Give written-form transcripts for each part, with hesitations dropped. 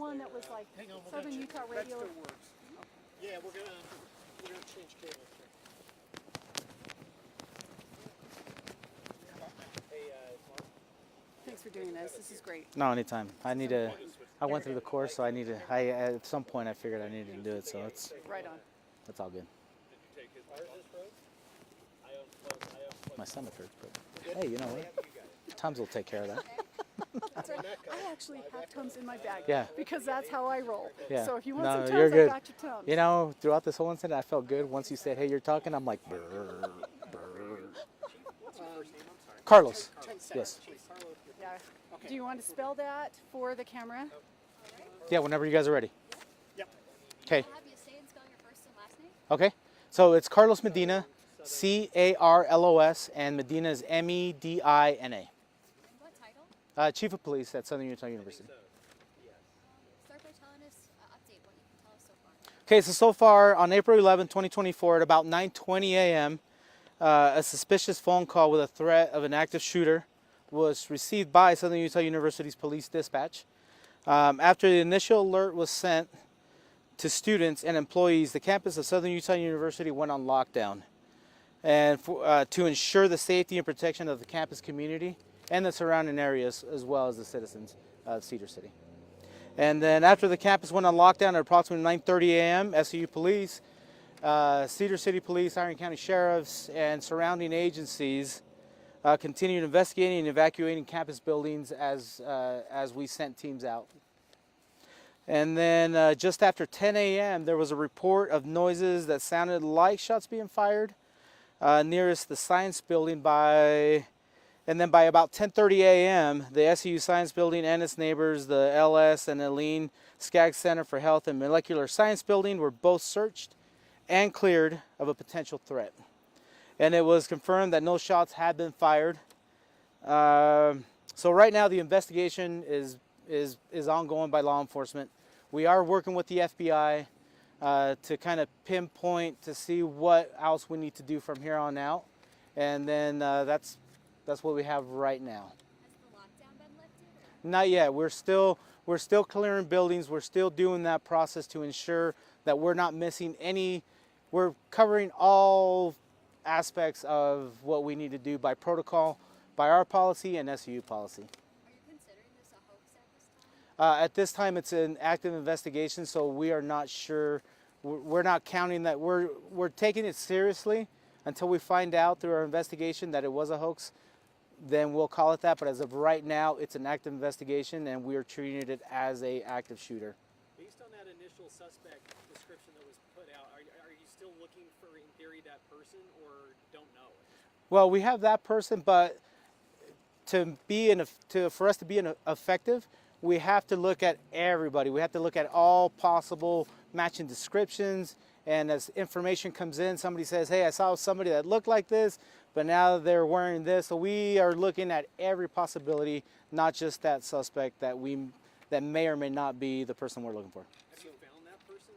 one that was like Southern Utah Radio. That still works. Yeah, we're gonna change cables here. Hey, Mark. Thanks for doing this. This is great. No, anytime. I went through the course, so at some point I figured I needed to do it, so it's right on. That's all good. Did you take his My stomach hurts, but hey, you know what? Tums will take care of that. That's right. I actually have Tums in my bag. Yeah. Because that's how I roll. Yeah. So if you want No, some Tums, you're good. I got your Tums. You know, throughout this whole incident, I felt good. Once you said, "Hey, you're talking," I'm like, brr, brr. What's your first name? I'm sorry. Carlos. Yes. Yeah. Do you want to spell that for the camera? Yeah, whenever you guys are ready. Yep. Okay. I'll have you say and spell your first and last name. Okay. So it's Carlos Medina, C-A-R-L-O-S, and Medina is M-E-D-I-N-A. And what title? Chief of Police at Southern Utah University. Start by telling us update what you can tell us so far. Okay, so far on April 11, 2024, at about 9:20 a.m., a suspicious phone call with a threat of an active shooter was received by Southern Utah University's police dispatch. After the initial alert was sent to students and employees, the campus of Southern Utah University went on lockdown, and to ensure the safety and protection of the campus community and the surrounding areas, as well as the citizens of Cedar City. And then after the campus went on lockdown at approximately 9:30 a.m., SUU Police, Cedar City Police, Iron County Sheriffs, and surrounding agencies continued investigating and evacuating campus buildings as we sent teams out. And then just after 10 a.m., there was a report of noises that sounded like shots being fired nearest the science building and then by about 10:30 a.m., the SUU Science Building and its neighbors, the LS and Aline Skaggs Center for Health and Molecular Science Building, were both searched and cleared of a potential threat. And it was confirmed that no shots had been fired. So right now the investigation is ongoing by law enforcement. We are working with the FBI to kind of pinpoint to see what else we need to do from here on out. And then that's what we have right now. Has the lockdown been lifted? Not yet. We're still clearing buildings. We're still doing that process to ensure that we're not missing any. We're covering all aspects of what we need to do by protocol, by our policy and SUU policy. Are you considering this a hoax at this time? At this time, it's an active investigation, so we are not sure. We're not counting that. We're taking it seriously until we find out through our investigation that it was a hoax. Then we'll call it that. But as of right now, it's an active investigation, and we are treating it as an active shooter. Based on that initial suspect description that was put out, are you still looking for, in theory, that person, or don't know? Well, we have that person, but for us to be effective, we have to look at everybody. We have to look at all possible matching descriptions. And as information comes in, somebody says, "Hey, I saw somebody that looked like this, but now they're wearing this." So we are looking at every possibility, not just that suspect that may or may not be the person we're looking for. Have you found that person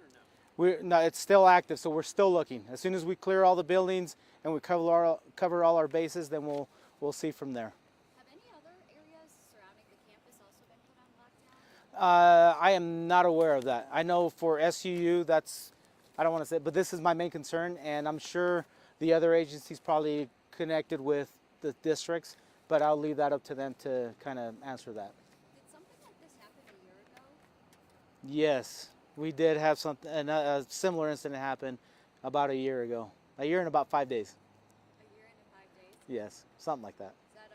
or no? No, it's still active, so we're still looking. As soon as we clear all the buildings and we cover all our bases, then we'll see from there. Have any other areas surrounding the campus also been put on lockdown? I am not aware of that. I know for SUU, I don't want to say, but this is my main concern, and I'm sure the other agencies probably connected with the districts, but I'll leave that up to them to kind of answer that. Did something like this happen a year ago? Yes, we did have a similar incident happen about a year ago. A year and about 5 days. A year and 5 days? Yes, something like that. Is that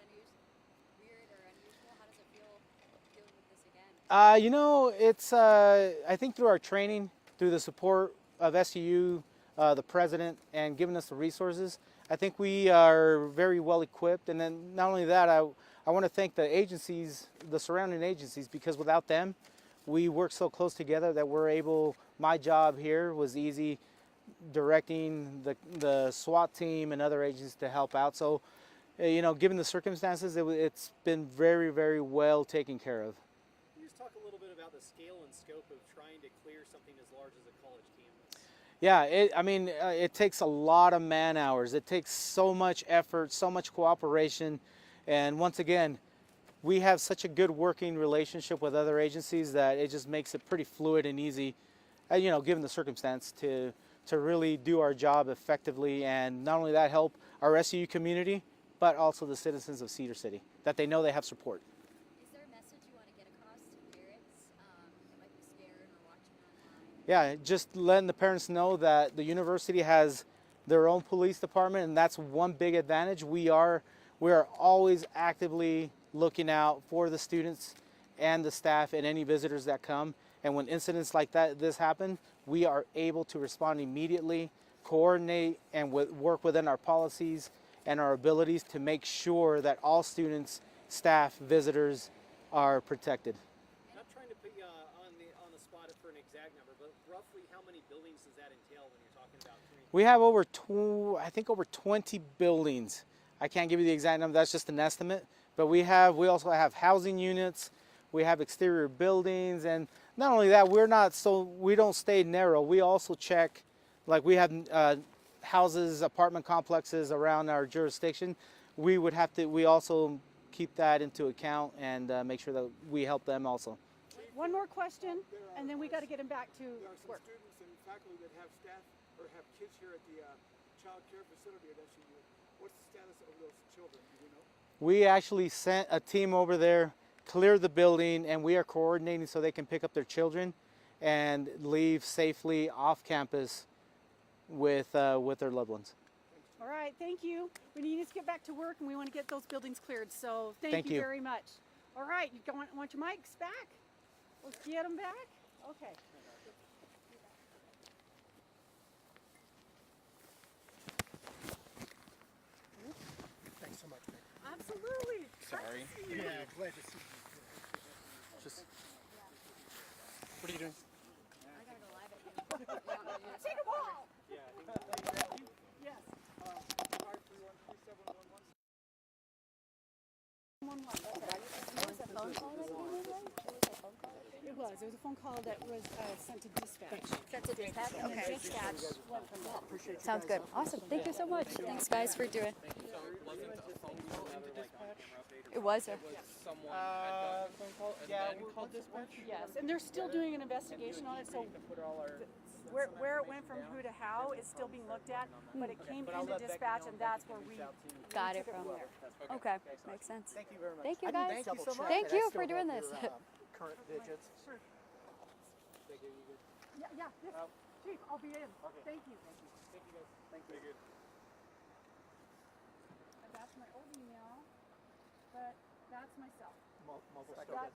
weird or unusual? How does it feel dealing with this again? You know, it's, I think through our training, through the support of SUU, the president, and giving us the resources, I think we are very well equipped. And then not only that, I want to thank the agencies, the surrounding agencies, because without them, we work so close together that we're able, my job here was easy, directing the SWAT team and other agencies to help out. So, you know, given the circumstances, it's been very, very well taken care of. Can you just talk a little bit about the scale and scope of trying to clear something as large as a college campus? Yeah, it takes a lot of man hours. It takes so much effort, so much cooperation, and once again, we have such a good working relationship with other agencies that it just makes it pretty fluid and easy, you know, given the circumstance, to really do our job effectively, and not only that, help our SU community, but also the citizens of Cedar City, that they know they have support. Is there a message you want to get across to parents that might be scared or watching online? Yeah, just letting the parents know that the university has their own police department, and that's one big advantage. We are always actively looking out for the students and the staff and any visitors that come. And when incidents like this happen, we are able to respond immediately, coordinate, and work within our policies and our abilities to make sure that all students, staff, visitors are protected. Not trying to put you on the spot for an exact number, but roughly how many buildings does that entail when you're talking about community? We have over 20 buildings. I can't give you the exact number, that's just an estimate. But we also have housing units, we have exterior buildings, and not only that, we don't stay narrow. We also check, like we have houses, apartment complexes around our jurisdiction. We also keep that into account and make sure that we help them also. One more question, and then we got to get him back to There are some work. students and faculty that have staff or have kids here at the child care facility at SUU. What's the status of those children? Do you know? We actually sent a team over there, cleared the building, and we are coordinating so they can pick up their children and leave safely off campus with their loved ones. All right, thank you. We need to get back to work, and we want to get those buildings cleared. So thank Thank you you. very much. All right, you want your mics back? Let's get them back. Okay. Thanks so much. Absolutely. Sorry. Yeah, glad to see you. Just, what are you doing? I gotta go live at you. Take them all. Yeah, I think Yes. 111. Was it a phone call that came in, right? It was. There was a phone call that was sent to dispatch. Sent to dispatch? And Okay. the dispatch went from that. Sounds good. Awesome. Thank you so much. Thanks, guys, for doing. It was. Someone had gotten a phone call and then called dispatch? Yes, and they're still doing an investigation on it. So where it went from who to how is still being looked at, but it came into dispatch, and that's where we Got it took from there. Okay, makes sense. Thank you very much. Thank you, I need to guys. double check Thank that I you still for doing have this. your, current digits. Sure. Yeah. This, Chief, I'll be in. Thank you. Thank you. And that's my old email, but that's my cell. Multiple That,